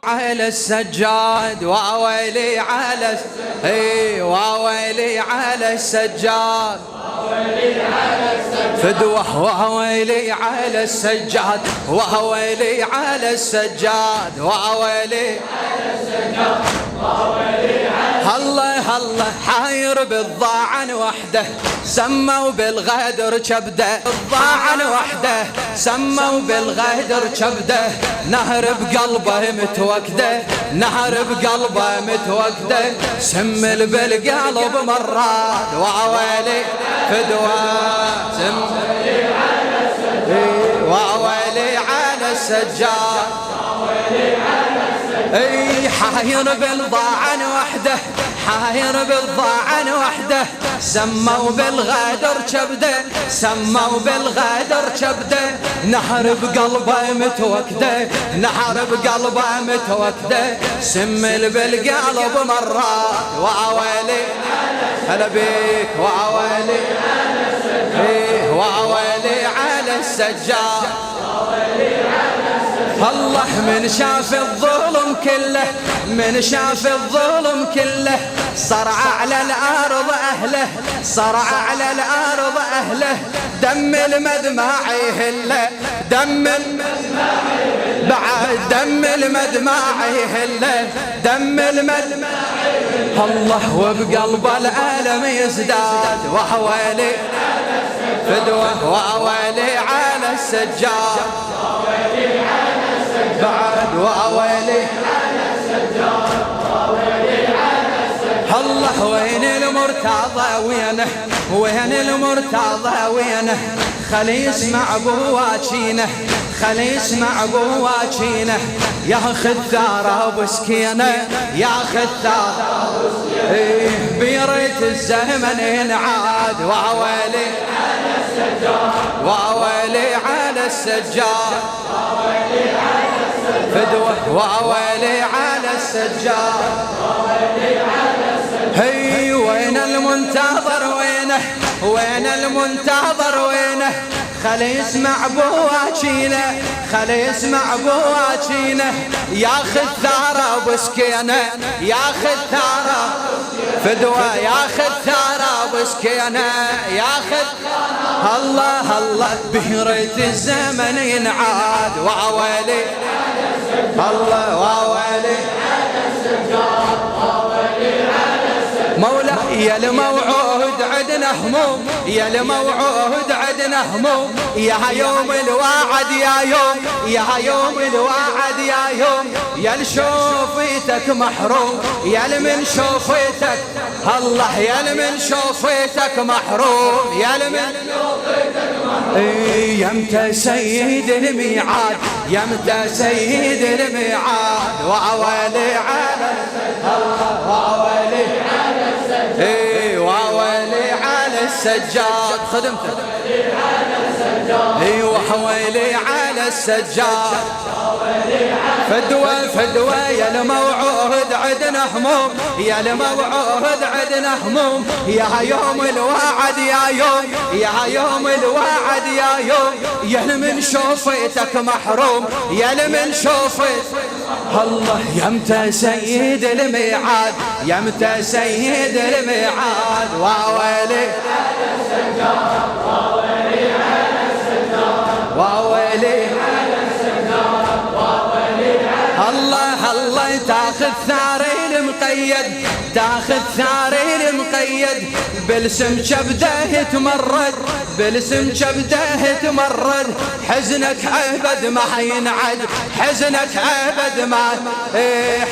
على السجاد واويلي على واويلي على السجاد فدوه واويلي على السجاد واويلي على السجاد واويلي الله الله حاير بالضاعن وحده سموا بالغدر كبده الضاعن وحده سموا بالغدر كبده نهر بقلبه متوكده نهر بقلبه متوكده سمل بالقلب مرات واويلي فدوه سمل واويلي على السجاد اي حاير بالضاعن وحده حاير بالضاعن وحده سموا بالغدر كبده سموا بالغدر كبده نهر بقلبه متوكده نهر بقلبه متوكده سمل بالقلب مرات واويلي هلا بيك واويلي واويلي على السجاد الله من شاف الظلم كله من شاف الظلم كله صرع على الأرض أهله صرع على الأرض أهله دم المدمع يهله دم بعد دم المدمع يهله دم المدمع الله وبقلب العالم يزداد وحوالي فدوه واويلي على السجاد بعد واويلي على السجاد واويلي على السجاد الله وين المرتضى وينه وين المرتضى وينه خلي يسمع بواجينه خلي يسمع بواجينه ياخذ ثاره وسكينه ياخذ ثاره وسكينه بيريت الزمن ينعاد واويلي على السجاد واويلي على السجاد واويلي على فدوه واويلي على السجاد واويلي على السجاد هي وين المنتظر وينه وين المنتظر وينه خلي يسمع بواجينه خلي يسمع بواجينه ياخذ ثاره وسكينه ياخذ ثاره فدوه ياخذ ثاره وسكينه ياخذ الله الله بهريت الزمن ينعاد واويلي الله واويلي على السجاد واويلي على السجاد مولاي يا الموعود عدنا هموم يا الموعود عدنا هموم يا يوم الوعد يا يوم يا يوم الوعد يا يوم يا لشوفيتك محروم يا لمن شوفيتك الله يا لمن شوفيتك محروم يا لمن شوفيتك محروم يمتى سيد الميعاد يمتى سيد الميعاد واويلي على الله واويلي على السجاد واويلي على السجاد خدمتك وحويلي على السجاد فدوه فدوه يا الموعود عدنا هموم يا الموعود عدنا هموم يا يوم الوعد يا يوم يا يوم الوعد يا يوم يا لمن شوفيتك محروم يا لمن شوفيتك الله يمتى سيد الميعاد يمتى سيد الميعاد واويلي على السجاد واويلي على السجاد واويلي على السجاد واويلي على الله الله تاخذ ثاري المقيد تاخذ ثاري المقيد بالسم كبده تمرد بالسم كبده تمرد حزنك ابد ما ينعد حزنك ابد ما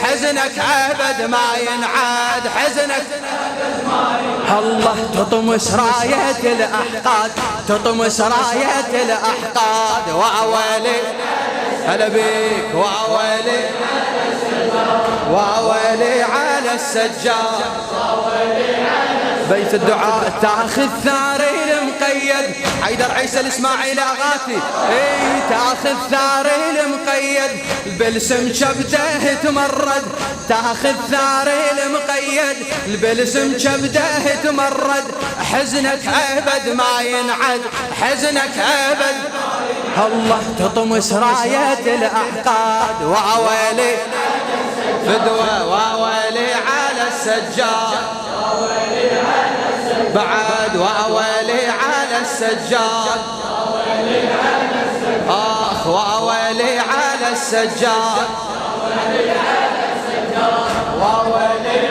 حزنك ابد ما ينعاد حزنك ابد ما ينعاد الله تطمس رايه الاحقاد تطمس رايه الاحقاد واويلي هلا بيك واويلي واويلي على السجاد بيت الدعاء تاخذ ثاري المقيد المقيد. حيدر عيسى الاسماعيلي اغاثي تاخذ ثاري المقيد بالسم كبده تمرد. تاخذ ثاري المقيد بالسم كبده تمرد. حزنك ابد ما ينعد، حزنك ابد. الله تطمس راية الاحقاد واويلي فدوى واويلي على السجاد بعد واويلي على السجاد. اخ واويلي على السجاد واويلي